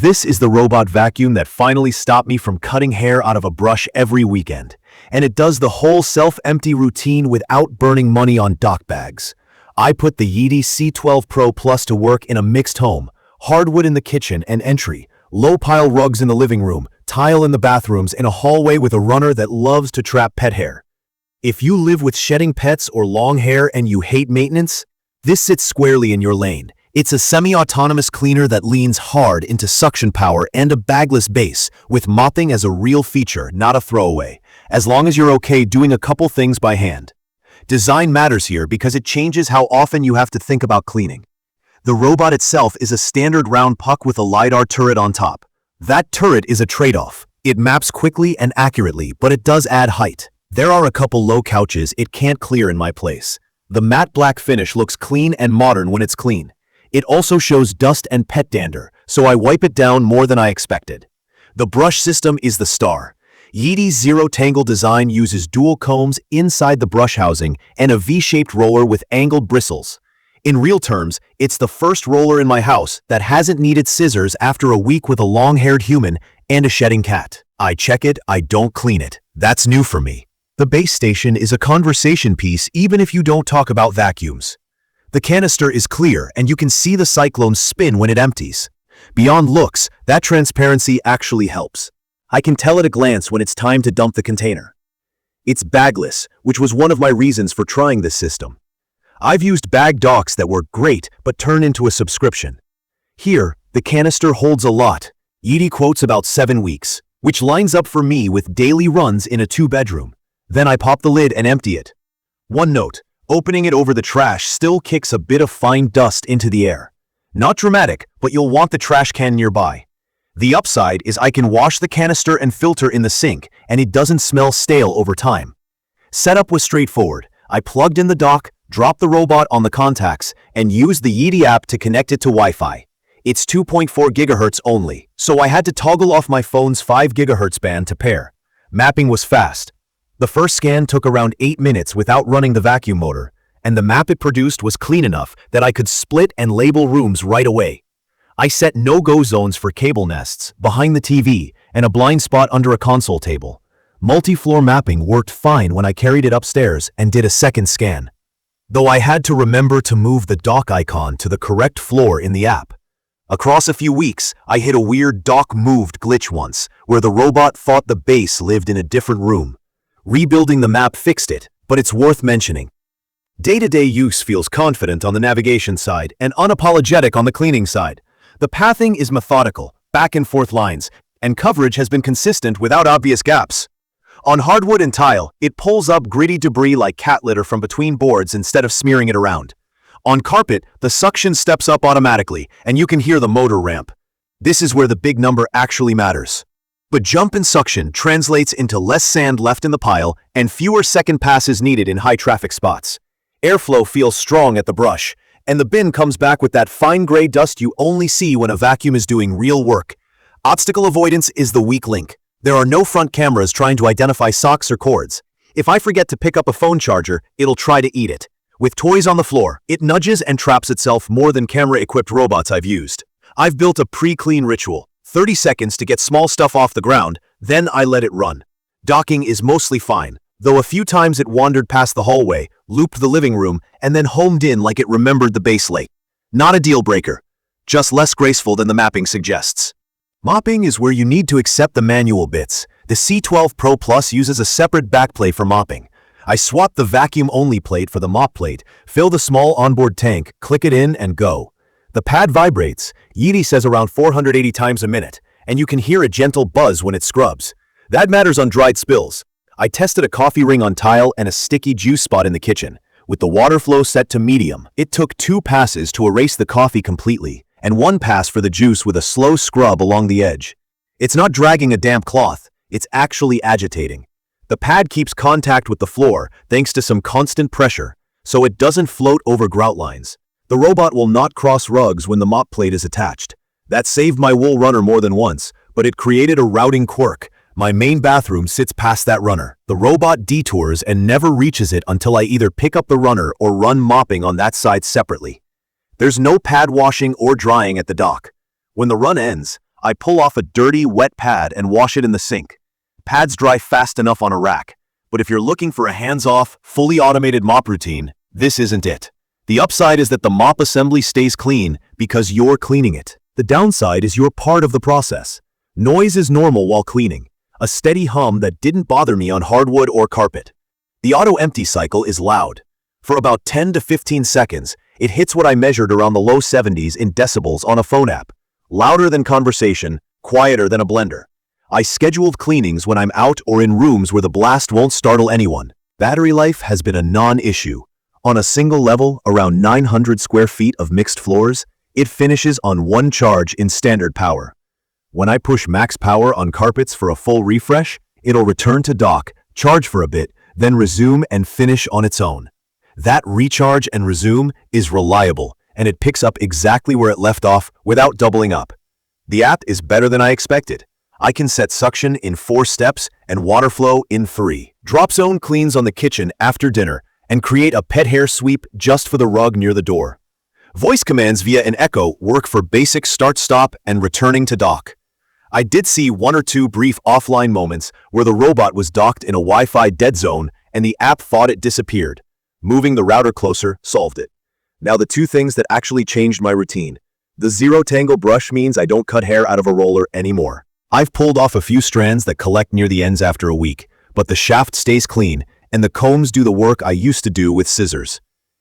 This is the robot vacuum that finally stopped me from cutting hair out of a brush every weekend. And it does the whole self-empty routine without burning money on dock bags. I put the Yeedi C12 PRO Plus to work in a mixed home, hardwood in the kitchen and entry, low-pile rugs in the living room, tile in the bathrooms, and a hallway with a runner that loves to trap pet hair. If you live with shedding pets or long hair and you hate maintenance, this sits squarely in your lane. It's a semi-autonomous cleaner that leans hard into suction power and a bagless base, with mopping as a real feature, not a throwaway, as long as you're okay doing a couple things by hand. Design matters here because it changes how often you have to think about cleaning. The robot itself is a standard round puck with a LiDAR turret on top. That turret is a trade-off. It maps quickly and accurately, but it does add height. There are a couple low couches it can't clear in my place. The matte black finish looks clean and modern when it's clean. It also shows dust and pet dander, so I wipe it down more than I expected. The brush system is the star. Yeedi's ZeroTangle design uses dual combs inside the brush housing and a V-shaped roller with angled bristles. In real terms, it's the first roller in my house that hasn't needed scissors after a week with a long-haired human and a shedding cat. I check it, I don't clean it. That's new for me. The base station is a conversation piece even if you don't talk about vacuums. The canister is clear and you can see the cyclone spin when it empties. Beyond looks, that transparency actually helps. I can tell at a glance when it's time to dump the container. It's bagless, which was one of my reasons for trying this system. I've used bag docks that were great but turned into a subscription. Here, the canister holds a lot. Yeedi quotes about 7 weeks, which lines up for me with daily runs in a 2-bedroom. Then I pop the lid and empty it. One note. Opening it over the trash still kicks a bit of fine dust into the air. Not dramatic, but you'll want the trash can nearby. The upside is I can wash the canister and filter in the sink, and it doesn't smell stale over time. Setup was straightforward. I plugged in the dock, dropped the robot on the contacts, and used the Yeedi app to connect it to Wi-Fi. It's 2.4 GHz only, so I had to toggle off my phone's 5 GHz band to pair. Mapping was fast. The first scan took around 8 minutes without running the vacuum motor, and the map it produced was clean enough that I could split and label rooms right away. I set no-go zones for cable nests, behind the TV, and a blind spot under a console table. Multi-floor mapping worked fine when I carried it upstairs and did a second scan, though I had to remember to move the dock icon to the correct floor in the app. Across a few weeks, I hit a weird dock moved glitch once, where the robot thought the base lived in a different room. Rebuilding the map fixed it, but it's worth mentioning. Day-to-day use feels confident on the navigation side and unapologetic on the cleaning side. The pathing is methodical, back-and-forth lines, and coverage has been consistent without obvious gaps. On hardwood and tile, it pulls up gritty debris like cat litter from between boards instead of smearing it around. On carpet, the suction steps up automatically, and you can hear the motor ramp. This is where the big number actually matters. But jump in suction translates into less sand left in the pile and fewer second passes needed in high-traffic spots. Airflow feels strong at the brush, and the bin comes back with that fine gray dust you only see when a vacuum is doing real work. Obstacle avoidance is the weak link. There are no front cameras trying to identify socks or cords. If I forget to pick up a phone charger, it'll try to eat it. With toys on the floor, it nudges and traps itself more than camera-equipped robots I've used. I've built a pre-clean ritual. 30 seconds to get small stuff off the ground, then I let it run. Docking is mostly fine, though a few times it wandered past the hallway, looped the living room, and then homed in like it remembered the base late. Not a deal breaker, just less graceful than the mapping suggests. Mopping is where you need to accept the manual bits. The C12 PRO Plus uses a separate backplate for mopping. I swap the vacuum-only plate for the mop plate, fill the small onboard tank, click it in, and go. The pad vibrates, Yeedi says around 480 times a minute, and you can hear a gentle buzz when it scrubs. That matters on dried spills. I tested a coffee ring on tile and a sticky juice spot in the kitchen. With the water flow set to medium, it took 2 passes to erase the coffee completely, and 1 pass for the juice with a slow scrub along the edge. It's not dragging a damp cloth, it's actually agitating. The pad keeps contact with the floor thanks to some constant pressure, so it doesn't float over grout lines. The robot will not cross rugs when the mop plate is attached. That saved my wool runner more than once, but it created a routing quirk. My main bathroom sits past that runner. The robot detours and never reaches it until I either pick up the runner or run mopping on that side separately. There's no pad washing or drying at the dock. When the run ends, I pull off a dirty, wet pad and wash it in the sink. Pads dry fast enough on a rack, but if you're looking for a hands-off, fully automated mop routine, this isn't it. The upside is that the mop assembly stays clean because you're cleaning it. The downside is you're part of the process. Noise is normal while cleaning, a steady hum that didn't bother me on hardwood or carpet. The auto-empty cycle is loud. For about 10 to 15 seconds, it hits what I measured around the low 70s in decibels on a phone app. Louder than conversation, quieter than a blender. I scheduled cleanings when I'm out or in rooms where the blast won't startle anyone. Battery life has been a non-issue. On a single level, around 900 square feet of mixed floors, it finishes on one charge in standard power. When I push max power on carpets for a full refresh, it'll return to dock, charge for a bit, then resume and finish on its own. That recharge and resume is reliable, and it picks up exactly where it left off without doubling up. The app is better than I expected. I can set suction in 4 steps and water flow in 3. Drop zone cleans on the kitchen after dinner and create a pet hair sweep just for the rug near the door. Voice commands via an Echo work for basic start-stop and returning to dock. I did see 1 or 2 brief offline moments where the robot was docked in a Wi-Fi dead zone and the app thought it disappeared. Moving the router closer solved it. Now the 2 things that actually changed my routine. The ZeroTangle brush means I don't cut hair out of a roller anymore. I've pulled off a few strands that collect near the ends after a week, but the shaft stays clean and the combs do the work I used to do with scissors.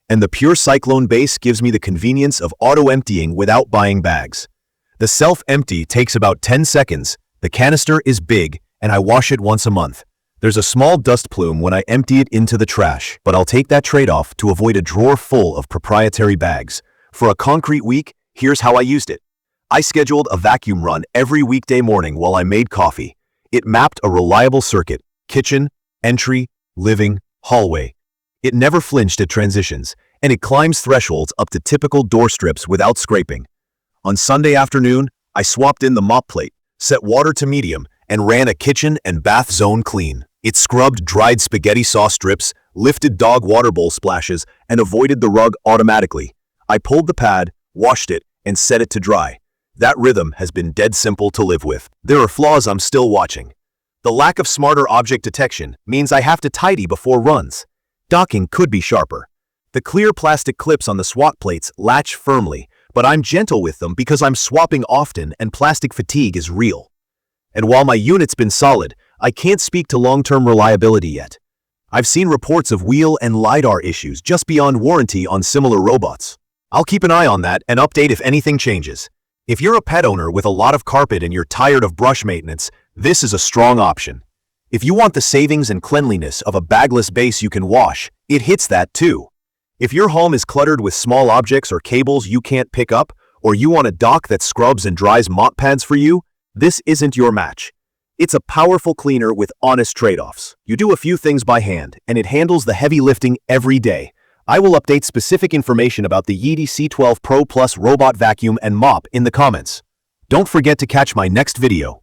And the Pure Cyclone base gives me the convenience of auto-emptying without buying bags. The self-empty takes about 10 seconds, the canister is big, and I wash it once a month. There's a small dust plume when I empty it into the trash, but I'll take that trade-off to avoid a drawer full of proprietary bags. For a concrete week, here's how I used it. I scheduled a vacuum run every weekday morning while I made coffee. It mapped a reliable circuit: kitchen, entry, living, hallway. It never flinched at transitions, and it climbs thresholds up to typical door strips without scraping. On Sunday afternoon, I swapped in the mop plate, set water to medium, and ran a kitchen and bath zone clean. It scrubbed dried spaghetti sauce strips, lifted dog water bowl splashes, and avoided the rug automatically. I pulled the pad, washed it, and set it to dry. That rhythm has been dead simple to live with. There are flaws I'm still watching. The lack of smarter object detection means I have to tidy before runs. Docking could be sharper. The clear plastic clips on the swat plates latch firmly, but I'm gentle with them because I'm swapping often and plastic fatigue is real. And while my unit's been solid, I can't speak to long-term reliability yet. I've seen reports of wheel and LiDAR issues just beyond warranty on similar robots. I'll keep an eye on that and update if anything changes. If you're a pet owner with a lot of carpet and you're tired of brush maintenance, this is a strong option. If you want the savings and cleanliness of a bagless base you can wash, it hits that too. If your home is cluttered with small objects or cables you can't pick up, or you want a dock that scrubs and dries mop pads for you, this isn't your match. It's a powerful cleaner with honest trade-offs. You do a few things by hand, and it handles the heavy lifting every day. I will update specific information about the Yeedi C12 PRO Plus robot vacuum and mop in the comments. Don't forget to catch my next video.